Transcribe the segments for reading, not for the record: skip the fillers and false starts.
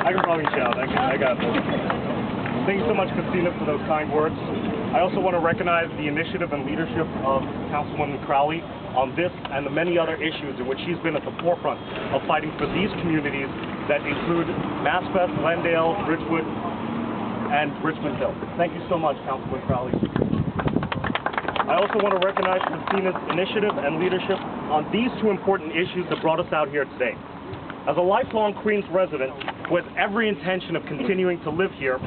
I can probably shout. I got this. Thank you so much, Christina, for those kind words. I also want to recognize the initiative and leadership of Councilwoman Crowley on this and the many other issues in which she's been at the forefront of fighting for these communities that include Maspeth, Glendale, Ridgewood, and Richmond Hill. Thank you so much, Councilwoman Crowley. I also want to recognize Christina's initiative and leadership on these two important issues that brought us out here today. As a lifelong Queens resident with every intention of continuing to live here,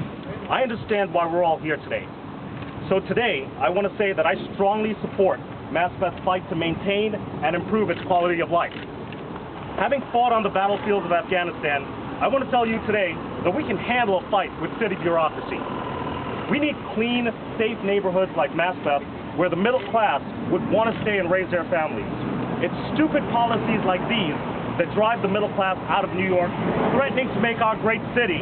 I understand why we're all here today. So today, I want to say that I strongly support Maspeth's fight to maintain and improve its quality of life. Having fought on the battlefields of Afghanistan, I want to tell you today that we can handle a fight with city bureaucracy. We need clean, safe neighborhoods like Maspeth where the middle class would want to stay and raise their families. It's stupid policies like these that drive the middle class out of New York, threatening to make our great city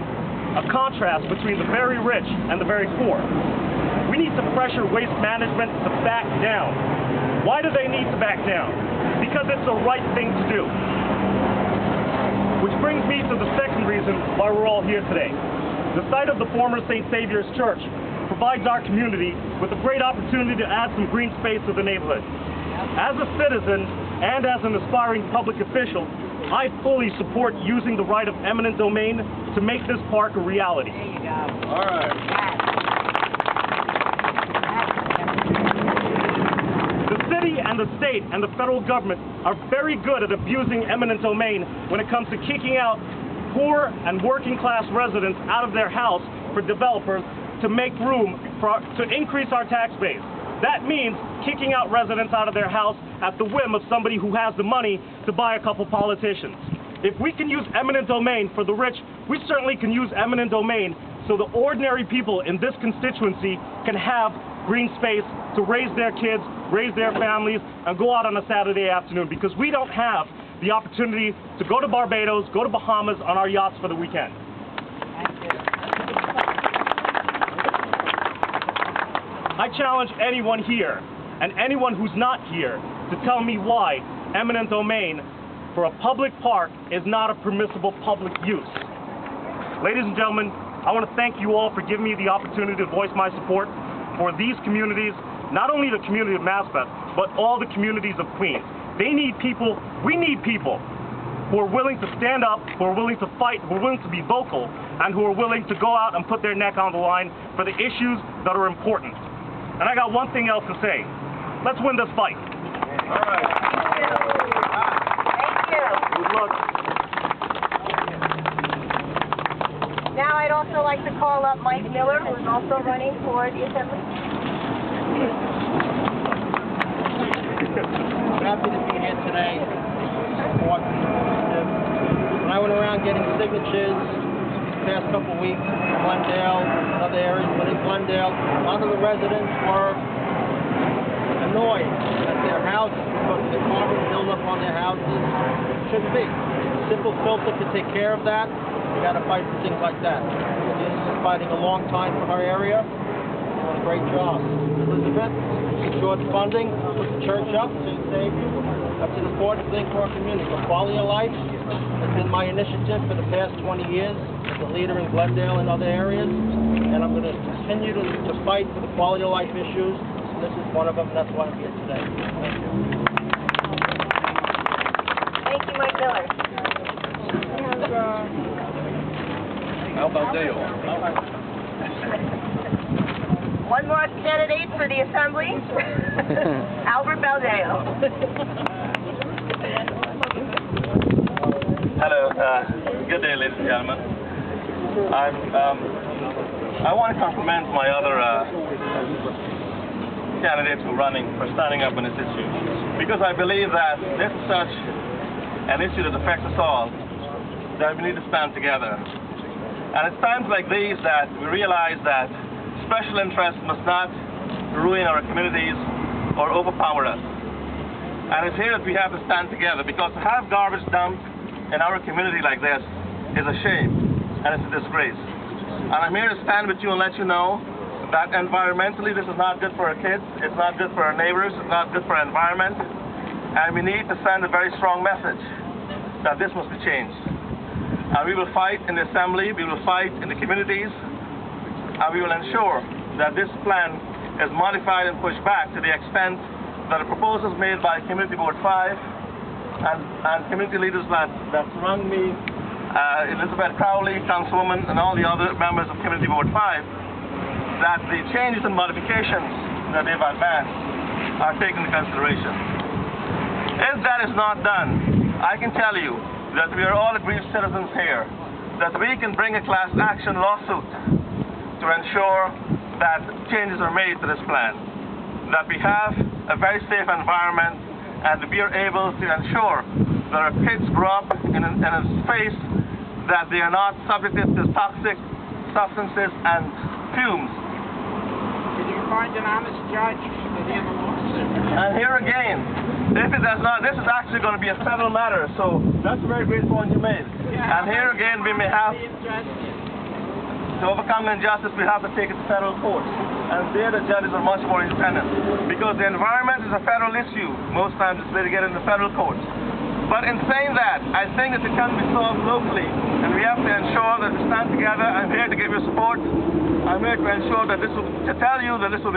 a contrast between the very rich and the very poor. We need to pressure waste management to back down. Why do they need to back down? Because it's the right thing to do. Which brings me to the second reason why we're all here today. The site of the former St. Saviour's Church provides our community with a great opportunity to add some green space to the neighborhood. As a citizen and as an aspiring public official, I fully support using the right of eminent domain to make this park a reality. There you go. All right. The city and the state and the federal government are very good at abusing eminent domain when it comes to kicking out poor and working class residents out of their house for developers to make room to increase our tax base. That means kicking out residents out of their house at the whim of somebody who has the money to buy a couple politicians. If we can use eminent domain for the rich, we certainly can use eminent domain so the ordinary people in this constituency can have green space to raise their kids, raise their families, and go out on a Saturday afternoon, because we don't have the opportunity to go to Barbados, go to Bahamas on our yachts for the weekend. I challenge anyone here, and anyone who's not here, to tell me why eminent domain for a public park is not a permissible public use. Ladies and gentlemen, I want to thank you all for giving me the opportunity to voice my support for these communities, not only the community of Maspeth, but all the communities of Queens. They need people, we need people who are willing to stand up, who are willing to fight, who are willing to be vocal, and who are willing to go out and put their neck on the line for the issues that are important. And I got one thing else to say. Let's win this fight. All right. Thank you. Thank you. Good luck. Now I'd also like to call up Mike Miller, who is also running for the Assembly. I'm happy to be here today. When I went around getting signatures the past couple of weeks in Glendale and other areas, but in Glendale, a lot of the residents were annoyed at their houses because of the carbon buildup on their houses. Shouldn't be. A simple filter can take care of that. You got to fight for things like that. This is fighting a long time for our area. Doing a great job. Elizabeth secured funding, put the church up, St. Saviour. That's an important thing for our community. The quality of life has been my initiative for the past 20 years as a leader in Glendale and other areas, and I'm going to continue to fight for the quality of life issues, and this is one of them, and that's why I'm here today. Thank you. Thank you, Mike Miller. How about Baldeo? One more candidate for the Assembly, Albert Baldeo. Hello, good day, ladies and gentlemen. I want to compliment my other candidates who are running for standing up on this issue, because I believe that this is such an issue that affects us all, that we need to stand together. And it's times like these that we realize that special interests must not ruin our communities or overpower us. And it's here that we have to stand together, because to have garbage dumped in our community like this is a shame, and it's a disgrace. And I'm here to stand with you and let you know that environmentally this is not good for our kids, it's not good for our neighbors, it's not good for our environment, and we need to send a very strong message that this must be changed. And we will fight in the assembly, we will fight in the communities, and we will ensure that this plan is modified and pushed back to the extent that the proposals made by Community Board 5 and community leaders that surround me, Elizabeth Crowley, Councilwoman, and all the other members of Community Board 5, that the changes and modifications that they've advanced are taken into consideration. If that is not done, I can tell you that we are all aggrieved citizens here, that we can bring a class action lawsuit to ensure that changes are made to this plan, that we have a very safe environment, and we are able to ensure that our kids grow up in a space that they are not subjected to toxic substances and fumes. Did you find an honest judge to hear the lawsuit? And here again, if it does not, this is actually going to be a federal matter, so that's a very great point you made. And here again, we may have, to overcome injustice, we have to take it to federal courts. And there the judges are much more independent. Because the environment is a federal issue. Most times it's litigated in the federal courts. But in saying that, I think that it can be solved locally. And we have to ensure that we stand together. I'm here to give you support. I'm here to ensure that to tell you that this will be